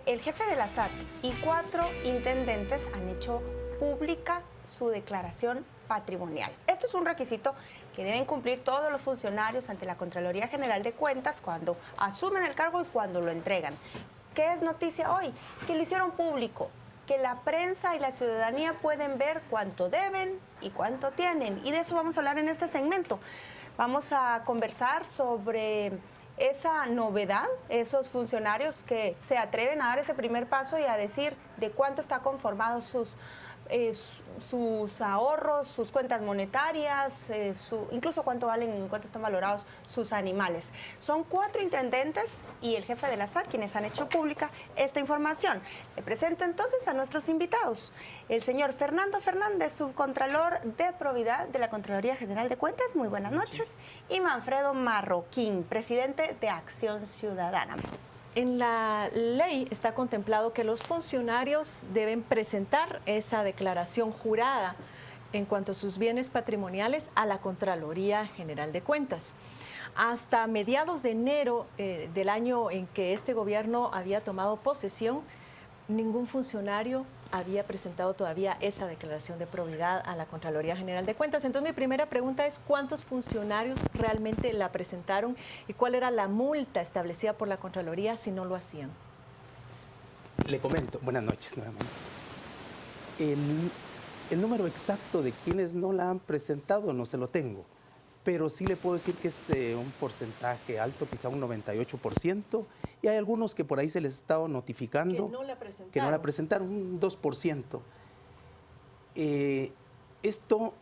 El jefe de la SAT y 4 intendentes han hecho pública su declaración patrimonial. Esto es un requisito que deben cumplir todos los funcionarios ante la Contraloría General de Cuentas cuando asumen el cargo y cuando lo entregan. ¿Qué es noticia hoy? Que lo hicieron público, que la prensa y la ciudadanía pueden ver cuánto deben y cuánto tienen. Y de eso vamos a hablar en este segmento. Vamos a conversar sobre esa novedad, esos funcionarios que se atreven a dar ese primer paso y a decir de cuánto está conformado sus ahorros, sus cuentas monetarias, incluso cuánto valen y cuánto están valorados sus animales. Son 4 intendentes y el jefe de la SAT quienes han hecho pública esta información. Le presento entonces a nuestros invitados. El señor Fernando Fernández, subcontralor de Probidad de la Contraloría General de Cuentas. Muy buenas noches. Y Manfredo Marroquín, presidente de Acción Ciudadana. En la ley está contemplado que los funcionarios deben presentar esa declaración jurada en cuanto a sus bienes patrimoniales a la Contraloría General de Cuentas. Hasta mediados de enero del año en que este gobierno había tomado posesión, ningún funcionario había presentado todavía esa declaración de probidad a la Contraloría General de Cuentas. Entonces, mi primera pregunta es, ¿cuántos funcionarios realmente la presentaron y cuál era la multa establecida por la Contraloría si no lo hacían? Le comento, buenas noches nuevamente. El número exacto de quienes no la han presentado no se lo tengo, pero sí le puedo decir que es un porcentaje alto, quizá un 98%, y hay algunos que por ahí se les ha estado notificando que no la presentaron, un 2%. Esto,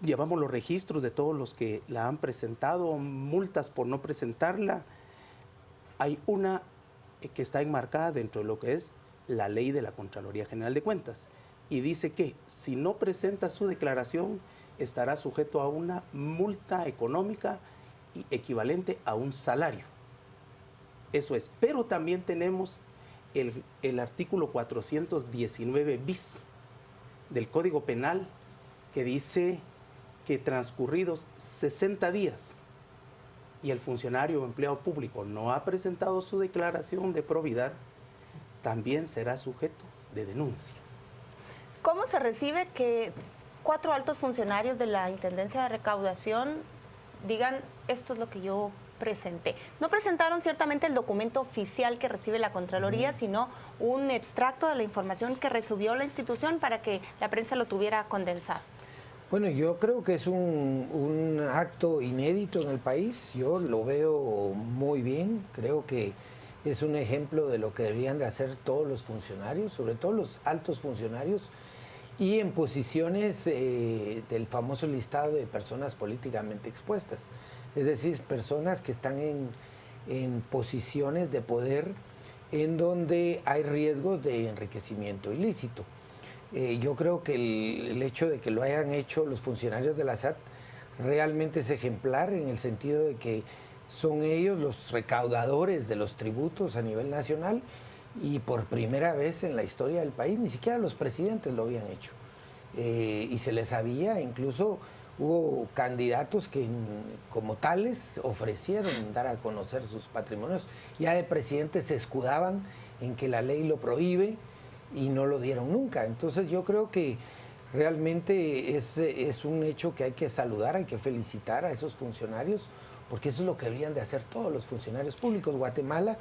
llevamos los registros de todos los que la han presentado, multas por no presentarla. Hay una que está enmarcada dentro de lo que es la ley de la Contraloría General de Cuentas, y dice que si no presenta su declaración, estará sujeto a una multa económica equivalente a un salario. Eso es. Pero también tenemos el artículo 419 bis del Código Penal que dice que transcurridos 60 días y el funcionario o empleado público no ha presentado su declaración de probidad, también será sujeto de denuncia. ¿Cómo se recibe que 4 altos funcionarios de la Intendencia de Recaudación digan esto es lo que yo presenté? No presentaron ciertamente el documento oficial que recibe la Contraloría, sino un extracto de la información que recibió la institución para que la prensa lo tuviera condensado. Bueno, yo creo que es un acto inédito en el país. Yo lo veo muy bien. Creo que es un ejemplo de lo que deberían de hacer todos los funcionarios, sobre todo los altos funcionarios, y en posiciones del famoso listado de personas políticamente expuestas. Es decir, personas que están en posiciones de poder en donde hay riesgos de enriquecimiento ilícito. Yo creo que el hecho de que lo hayan hecho los funcionarios de la SAT realmente es ejemplar en el sentido de que son ellos los recaudadores de los tributos a nivel nacional y por primera vez en la historia del país, ni siquiera los presidentes lo habían hecho. Y se les había, incluso hubo candidatos que como tales ofrecieron dar a conocer sus patrimonios. Ya de presidentes se escudaban en que la ley lo prohíbe y no lo dieron nunca. Entonces yo creo que realmente es un hecho que hay que saludar, hay que felicitar a esos funcionarios, porque eso es lo que deberían de hacer todos los funcionarios públicos. Guatemala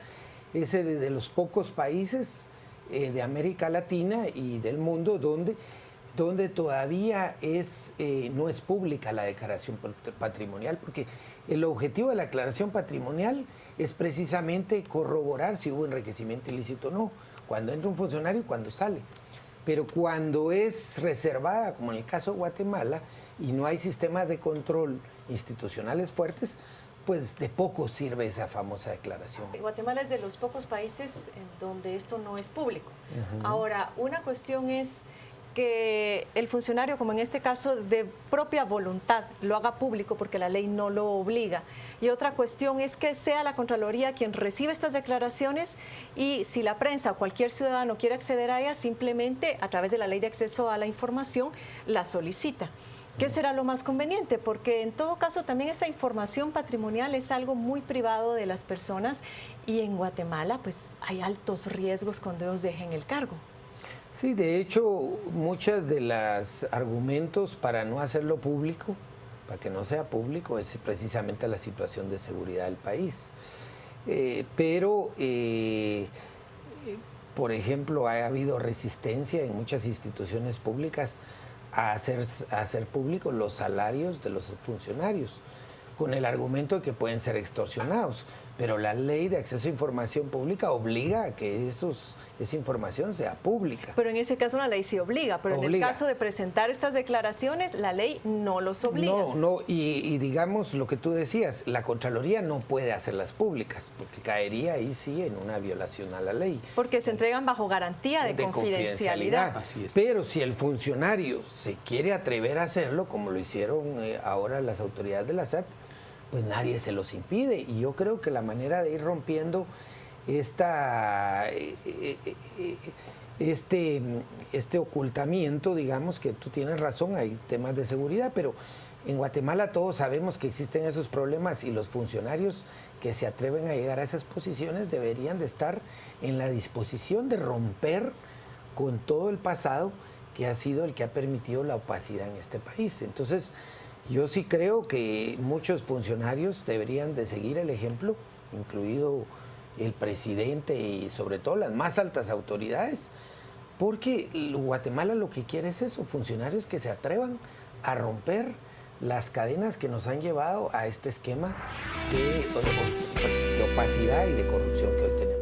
es de los pocos países de América Latina y del mundo donde todavía no es pública la declaración patrimonial, porque el objetivo de la declaración patrimonial es precisamente corroborar si hubo enriquecimiento ilícito o no, cuando entra un funcionario y cuando sale. Pero cuando es reservada, como en el caso de Guatemala, y no hay sistemas de control institucionales fuertes, pues de poco sirve esa famosa declaración. Guatemala es de los pocos países en donde esto no es público. Ahora, una cuestión es que el funcionario, como en este caso, de propia voluntad lo haga público porque la ley no lo obliga. Y otra cuestión es que sea la Contraloría quien recibe estas declaraciones y si la prensa o cualquier ciudadano quiere acceder a ellas, simplemente a través de la Ley de Acceso a la Información la solicita. ¿Qué será lo más conveniente? Porque en todo caso también esa información patrimonial es algo muy privado de las personas y en Guatemala pues hay altos riesgos cuando ellos dejen el cargo. Sí, de hecho, muchos de los argumentos para no hacerlo público, para que no sea público, es precisamente la situación de seguridad del país. Por ejemplo, ha habido resistencia en muchas instituciones públicas a hacer públicos los salarios de los funcionarios, con el argumento de que pueden ser extorsionados. Pero la ley de acceso a información pública obliga a que esa información sea pública. Pero en ese caso la ley sí obliga, pero en el caso de presentar estas declaraciones, la ley no los obliga. No, y digamos lo que tú decías, la Contraloría no puede hacerlas públicas, porque caería ahí sí en una violación a la ley. Porque se entregan bajo garantía de confidencialidad. Así es. Pero si el funcionario se quiere atrever a hacerlo, como lo hicieron ahora las autoridades de la SAT, pues nadie se los impide. Y yo creo que la manera de ir rompiendo este ocultamiento, digamos, que tú tienes razón, hay temas de seguridad, pero en Guatemala todos sabemos que existen esos problemas y los funcionarios que se atreven a llegar a esas posiciones deberían de estar en la disposición de romper con todo el pasado que ha sido el que ha permitido la opacidad en este país. Entonces, yo sí creo que muchos funcionarios deberían de seguir el ejemplo, incluido el presidente y sobre todo las más altas autoridades, porque Guatemala lo que quiere es eso, funcionarios que se atrevan a romper las cadenas que nos han llevado a este esquema de opacidad y de corrupción que hoy tenemos.